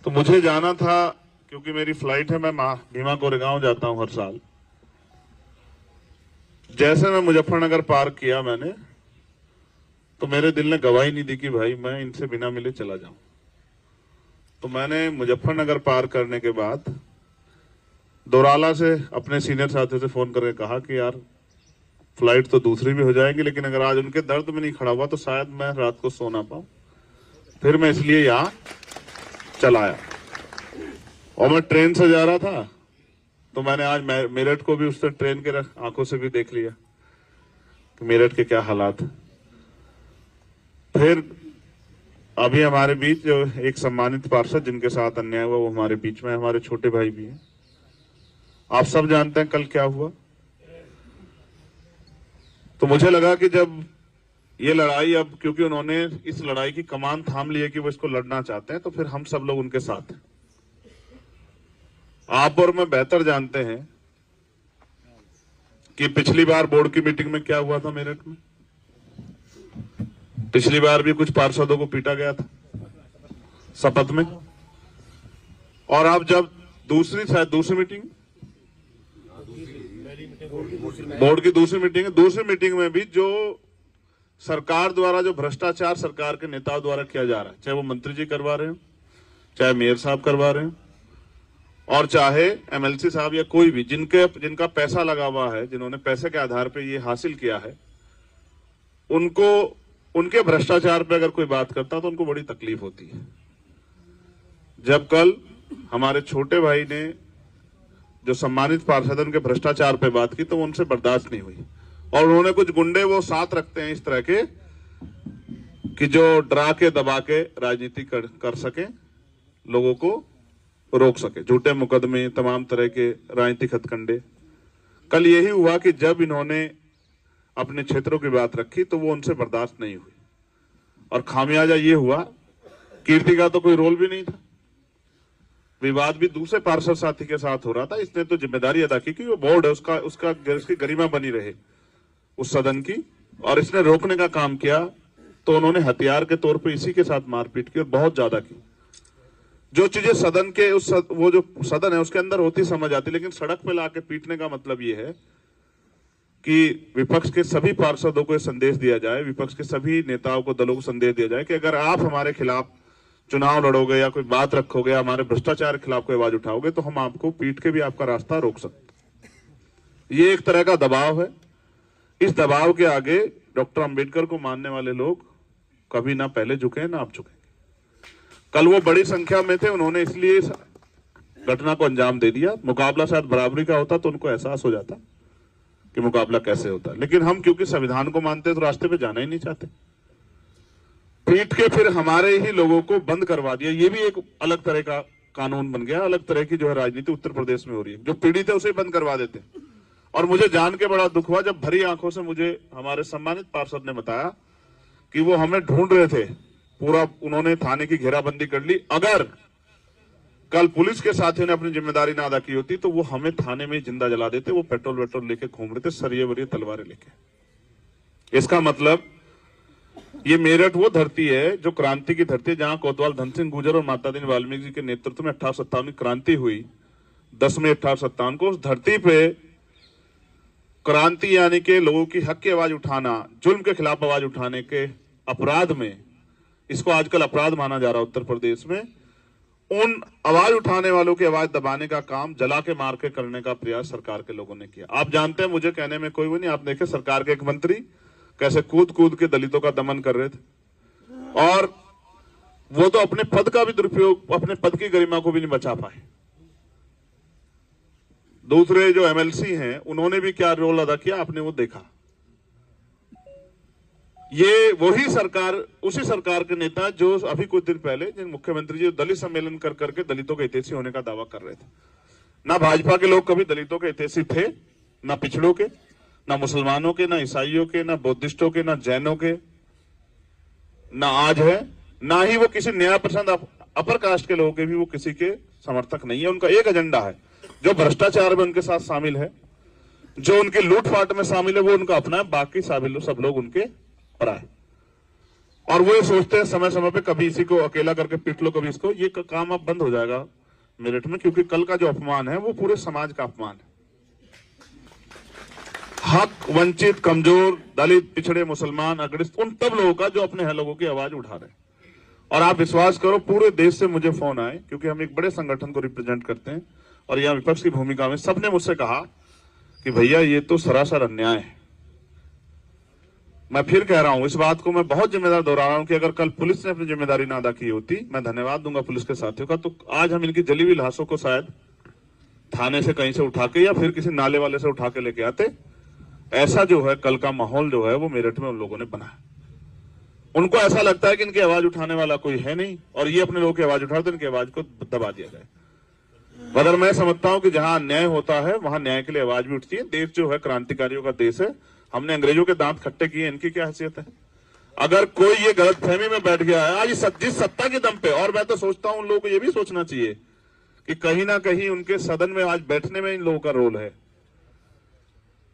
तो मुझे जाना था, क्योंकि मेरी फ्लाइट है, मैं भीमा कोरेगांव जाता हूं हर साल। जैसे मैं मुजफ्फरनगर पार किया मैंने, तो मेरे दिल ने गवाही नहीं दी कि भाई मैं इनसे बिना मिले चला जाऊं। तो मैंने मुजफ्फरनगर पार करने के बाद दोराला से अपने सीनियर साथी से फोन करके कहा कि यार फ्लाइट तो दूसरी भी हो जाएगी, लेकिन अगर आज उनके दर्द में नहीं खड़ा हुआ तो शायद मैं रात को सो ना पाऊं। फिर मैं इसलिए यहां चला आया। और मैं ट्रेन से जा रहा था, तो मैंने आज मेरठ को भी उससे ट्रेन के आंखों से भी देख लिया कि मेरठ के क्या हालात है। फिर अभी हमारे बीच जो एक सम्मानित पार्षद जिनके साथ अन्याय हुआ वो हमारे बीच में, हमारे छोटे भाई भी हैं। आप सब जानते हैं कल क्या हुआ। तो मुझे लगा कि जब ये लड़ाई, अब क्योंकि उन्होंने इस लड़ाई की कमान थाम ली है कि वो इसको लड़ना चाहते हैं, तो फिर हम सब लोग उनके साथ हैं। आप और मैं बेहतर जानते हैं कि पिछली बार बोर्ड की मीटिंग में क्या हुआ था मेरठ में। पिछली बार भी कुछ पार्षदों को पीटा गया था शपथ में। और अब जब दूसरी मीटिंग, बोर्ड की दूसरी मीटिंग में भी जो सरकार द्वारा जो भ्रष्टाचार सरकार के नेताओं द्वारा किया जा रहा है, चाहे वो मंत्री जी करवा रहे हो, चाहे मेयर साहब करवा रहे हो, और चाहे एमएलसी साहब या कोई भी जिनका पैसा लगा हुआ है, जिन्होंने पैसे के आधार पर ये हासिल किया है, उनके भ्रष्टाचार पे अगर कोई बात करता तो उनको बड़ी तकलीफ होती है। जब कल हमारे छोटे भाई ने जो सम्मानित पार्षद उनके भ्रष्टाचार पे बात की, तो उनसे बर्दाश्त नहीं हुई। और उन्होंने कुछ गुंडे वो साथ रखते हैं इस तरह के कि जो डरा के दबा के राजनीति कर सके, लोगों को रोक सके, झूठे मुकदमे, तमाम तरह के राजनीतिक हथकंडे। कल यही हुआ कि जब इन्होंने अपने क्षेत्रों की बात रखी तो वो उनसे बर्दाश्त नहीं हुई। और खामियाजा ये हुआ, कीर्ति का तो कोई रोल भी नहीं था, विवाद भी दूसरे पार्षद साथी के साथ हो रहा था। इसने तो जिम्मेदारी अदा की कि वो बोर्ड है उसकी गरिमा बनी रहे उस सदन की, और इसने रोकने का काम किया। तो उन्होंने हथियार के तौर पे इसी के साथ मारपीट की, और बहुत ज्यादा की। जो चीजें सदन के वो जो सदन है उसके अंदर होती समझ आती, लेकिन सड़क पे लाके पीटने का मतलब ये है कि विपक्ष के सभी पार्षदों को संदेश दिया जाए, विपक्ष के सभी नेताओं को, दलों को संदेश दिया जाए कि अगर आप हमारे खिलाफ चुनाव लड़ोगे या कोई बात रखोगे, हमारे भ्रष्टाचार के खिलाफ कोई आवाज उठाओगे, तो हम आपको पीट के भी आपका रास्ता रोक सकते। ये एक तरह का दबाव है। इस दबाव के आगे डॉक्टर अंबेडकर को मानने वाले लोग कभी ना पहले झुके ना अब झुकेंगे। कल वो बड़ी संख्या में थे, उन्होंने इसलिए घटना को अंजाम दे दिया। मुकाबला शायद बराबरी का होता तो उनको एहसास हो जाता कि मुकाबला कैसे होता है, लेकिन हम क्योंकि संविधान को मानते तो रास्ते पे जाना ही नहीं चाहते। पीट के फिर हमारे ही लोगों को बंद करवा दिया। ये भी एक अलग तरह का कानून बन गया, अलग तरह की जो है राजनीति उत्तर प्रदेश में हो रही है। जो पीड़ित है उसे बंद करवा देते। और मुझे जान के बड़ा दुख हुआ जब भरी आंखों से मुझे हमारे सम्मानित पार्षद ने बताया कि वो हमें ढूंढ रहे थे, पूरा उन्होंने थाने की घेराबंदी कर ली। अगर कल पुलिस के साथियों ने अपनी जिम्मेदारी ना अदा की होती तो वो हमें थाने में जिंदा जला देते। वो पेट्रोल वेट्रोल लेके घूम रहे थे, सरिये वरिये तलवारें लेके। इसका मतलब ये मेरठ वो धरती है जो क्रांति की धरती है, जहां कोतवाल धन सिंह गुर्जर और माता दीन वाल्मीकि जी के नेतृत्व में 1857 की क्रांति हुई। 10 मई 1857 को उस धरती पे क्रांति यानी कि लोगों की हक की आवाज उठाना, जुल्म के खिलाफ आवाज उठाने के अपराध में, इसको आजकल अपराध माना जा रहा है उत्तर प्रदेश में, उन आवाज उठाने वालों की आवाज दबाने का काम जला के मार के करने का प्रयास सरकार के लोगों ने किया। आप जानते हैं, मुझे कहने में कोई वो नहीं, आप देखे सरकार के एक मंत्री कैसे कूद कूद के दलितों का दमन कर रहे थे, और वो तो अपने पद का भी दुरुपयोग, अपने पद की गरिमा को भी नहीं बचा पाए। दूसरे जो एमएलसी हैं उन्होंने भी क्या रोल अदा किया आपने वो देखा। ये वही सरकार, उसी सरकार के नेता जो अभी कुछ दिन पहले जिन मुख्यमंत्री जी दलित सम्मेलन कर करके दलितों के हितैषी होने का दावा कर रहे थे। ना भाजपा के लोग कभी दलितों के हितैषी थे, ना पिछड़ों के, ना मुसलमानों के, ना ईसाइयों के, ना बौद्धिस्टों के, ना जैनों के, ना आज है, ना ही वो किसी न्याय पसंद अपर कास्ट के लोगों के भी वो किसी के समर्थक नहीं है। उनका एक एजेंडा है, जो भ्रष्टाचार में उनके साथ शामिल है, जो उनकी लूटपाट में शामिल है, वो उनका अपना है, बाकी सब लोग उनके पराए। और वो ये सोचते हैं समय समय पे कभी इसी को अकेला करके पीट लो, कभी इसको। ये काम अब बंद हो जाएगा मेरठ में, क्योंकि कल का जो अपमान है वो पूरे समाज का अपमान है। हक वंचित, कमजोर, दलित, पिछड़े, मुसलमान, अग्रस्त, उन तब लोगों का जो अपने हैं लोगों की आवाज उठा रहे हैं। और आप विश्वास करो, पूरे देश से मुझे फोन आए, क्योंकि हम एक बड़े संगठन को रिप्रेजेंट करते हैं और यहाँ विपक्ष की भूमिका में सबने मुझसे कहा कि भैया ये तो सरासर अन्याय है। मैं फिर कह रहा हूं, इस बात को मैं बहुत जिम्मेदार दोहरा रहा हूं कि अगर कल पुलिस ने अपनी जिम्मेदारी ना अदा की होती, मैं धन्यवाद दूंगा पुलिस के साथियों का, तो आज हम इनकी जली हुई लाशों को शायद थाने से कहीं से उठा के या फिर किसी नाले वाले से उठा के लेके आते। ऐसा जो है कल का माहौल जो है वो मेरठ में उन लोगों ने बनाया। उनको ऐसा लगता है कि इनकी आवाज उठाने वाला कोई है नहीं और ये अपने लोगों की आवाज उठाते, इनकी आवाज को दबा दिया जाए। मगर मैं समझता हूं कि जहां अन्याय होता है वहां न्याय के लिए आवाज भी उठती है। देश जो है क्रांतिकारियों का देश है, हमने अंग्रेजों के दांत खट्टे किए, इनकी क्या हैसियत है? अगर कोई ये गलतफहमी में बैठ गया है आज जिस सत्ता के दम पे, और मैं तो सोचता हूं उन लोगों को ये भी सोचना चाहिए कि कहीं ना कहीं उनके सदन में आज बैठने में इन लोगों का रोल है।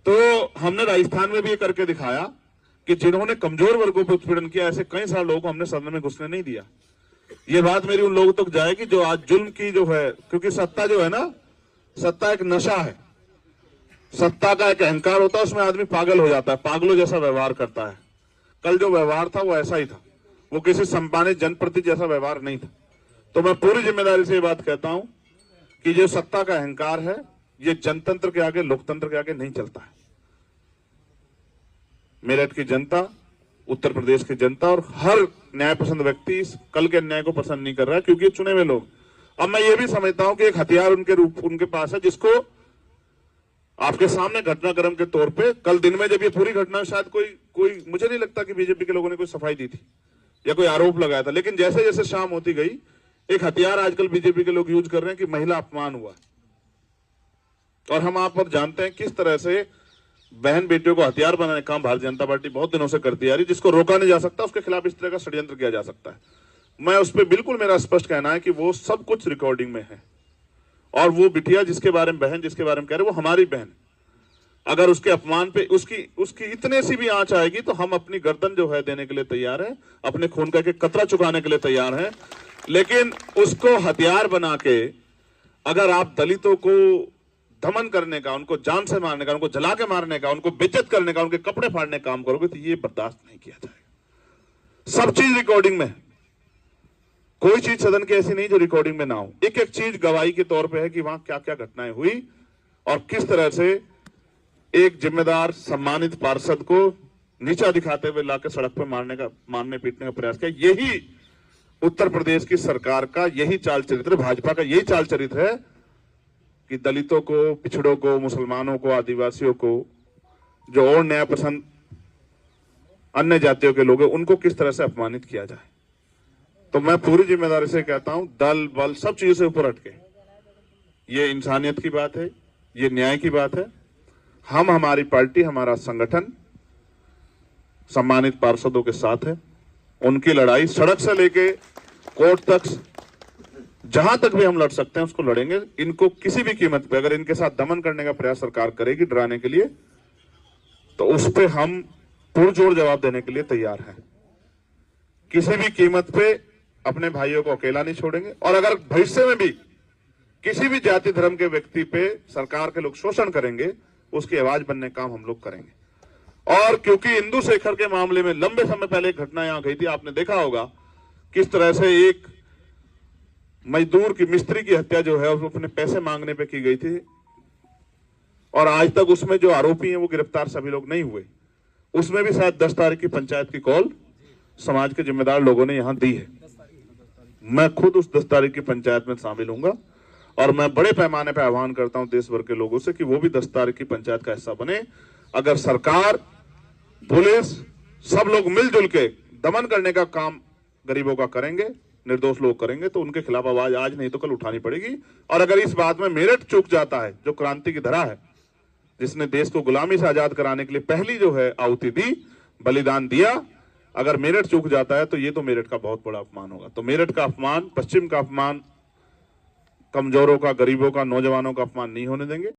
तो हमने राजस्थान में भी ये करके दिखाया कि जिन्होंने कमजोर वर्गों पर उत्पीड़न किया, ऐसे कई सारे लोगों को हमने सदन में घुसने नहीं दिया। ये बात मेरी उन लोगों तक जाएगी जो आज जुल्म की जो है, क्योंकि सत्ता जो है ना, सत्ता एक नशा है, सत्ता का एक अहंकार होता है, उसमें आदमी पागल हो जाता है, पागलों जैसा व्यवहार करता है। कल जो व्यवहार था वो ऐसा ही था, वो किसी सम्मानित जनप्रतिनिधि जैसा व्यवहार नहीं था। तो मैं पूरी जिम्मेदारी से ये बात कहता हूं कि जो सत्ता का अहंकार है ये जनतंत्र के आगे, लोकतंत्र के आगे नहीं चलता है। मेरठ की जनता, उत्तर प्रदेश की जनता और हर न्याय पसंद व्यक्ति इस कल के अन्याय को पसंद नहीं कर रहा है, क्योंकि चुने हुए लोग। अब मैं ये भी समझता हूं कि एक हथियार उनके पास है जिसको आपके सामने घटनाक्रम के तौर पे कल दिन में जब ये पूरी घटना, शायद कोई मुझे नहीं लगता कि बीजेपी के लोगों ने कोई सफाई दी थी या कोई आरोप लगाया था, लेकिन जैसे जैसे शाम होती गई एक हथियार आजकल बीजेपी के लोग यूज कर रहे हैं कि महिला अपमान हुआ। और हम आप पर जानते हैं किस तरह से बहन बेटियों को हथियार बनाने का काम भारतीय जनता पार्टी बहुत दिनों से करती आ रही, जिसको रोका नहीं जा सकता, उसके खिलाफ इस तरह का षड्यंत्र किया जा सकता है। मैं उस पर बिल्कुल, मेरा स्पष्ट कहना है कि वो सब कुछ रिकॉर्डिंग में है। और वो बिटिया जिसके बारे में, बहन जिसके बारे में कह रहे, वो हमारी बहन। अगर उसके अपमान पे उसकी इतने सी भी आंच आएगी तो हम अपनी गर्दन जो है देने के लिए तैयार हैं, अपने खून का एक कतरा चुकाने के लिए तैयार हैं। लेकिन उसको हथियार बना के अगर आप दलितों को दमन करने का, उनको जान से मारने का, उनको जला के मारने का, उनको बेइज्जत करने का, उनके कपड़े फाड़ने का काम करोगे तो ये बर्दाश्त नहीं किया जाएगा। सब चीज रिकॉर्डिंग में है, कोई चीज सदन की ऐसी नहीं जो रिकॉर्डिंग में ना हो। एक एक चीज गवाही के तौर पे है कि वहां क्या क्या घटनाएं हुई और किस तरह से एक जिम्मेदार सम्मानित पार्षद को नीचा दिखाते हुए लाकर सड़क पर मारने पीटने का प्रयास किया। यही उत्तर प्रदेश की सरकार का यही चाल चरित्र, भाजपा का यही चाल चरित्र है कि दलितों को, पिछड़ों को, मुसलमानों को, आदिवासियों को, जो और न्याय पसंद अन्य जातियों के लोग हैं, उनको किस तरह से अपमानित किया जाए। तो मैं पूरी जिम्मेदारी से कहता हूं, दल बल सब चीजों से ऊपर हटके ये इंसानियत की बात है, ये न्याय की बात है। हम, हमारी पार्टी, हमारा संगठन सम्मानित पार्षदों के साथ है। उनकी लड़ाई सड़क से लेके कोर्ट तक, जहां तक भी हम लड़ सकते हैं उसको लड़ेंगे। इनको किसी भी कीमत पे अगर इनके साथ दमन करने का प्रयास सरकार करेगी डराने के लिए, तो उस पे हम पुरजोर जवाब देने के लिए तैयार हैं। किसी भी कीमत पे अपने भाइयों को अकेला नहीं छोड़ेंगे। और अगर भविष्य में भी किसी भी जाति धर्म के व्यक्ति पे सरकार के लोग शोषण करेंगे, उसकी आवाज बनने का काम हम लोग करेंगे। और क्योंकि इंदु शेखर के मामले में लंबे समय पहले एक घटना यहां गई थी, आपने देखा होगा किस तरह से एक मजदूर की, मिस्त्री की हत्या जो है वो अपने पैसे मांगने पे की गई थी और आज तक उसमें जो आरोपी हैं वो गिरफ्तार सभी लोग नहीं हुए। उसमें भी शायद 10 तारीख की पंचायत की कॉल समाज के जिम्मेदार लोगों ने यहां दी है। मैं खुद उस 10 तारीख की पंचायत में शामिल होऊंगा और मैं बड़े पैमाने पर आह्वान करता हूं देश भर के लोगों से कि वो भी 10 तारीख की पंचायत का हिस्सा बने। अगर सरकार, पुलिस, सब लोग मिलजुल के दमन करने का काम गरीबों का करेंगे, निर्दोष लोग करेंगे, तो उनके खिलाफ आवाज आज नहीं तो कल उठानी पड़ेगी। और अगर इस बात में मेरठ चूक जाता है, जो क्रांति की धरा है, जिसने देश को गुलामी से आजाद कराने के लिए पहली जो है आहुति दी, बलिदान दिया, अगर मेरठ चूक जाता है तो ये तो मेरठ का बहुत बड़ा अपमान होगा। तो मेरठ का अपमान, पश्चिम का अपमान, कमजोरों का, गरीबों का, नौजवानों का अपमान नहीं होने देंगे।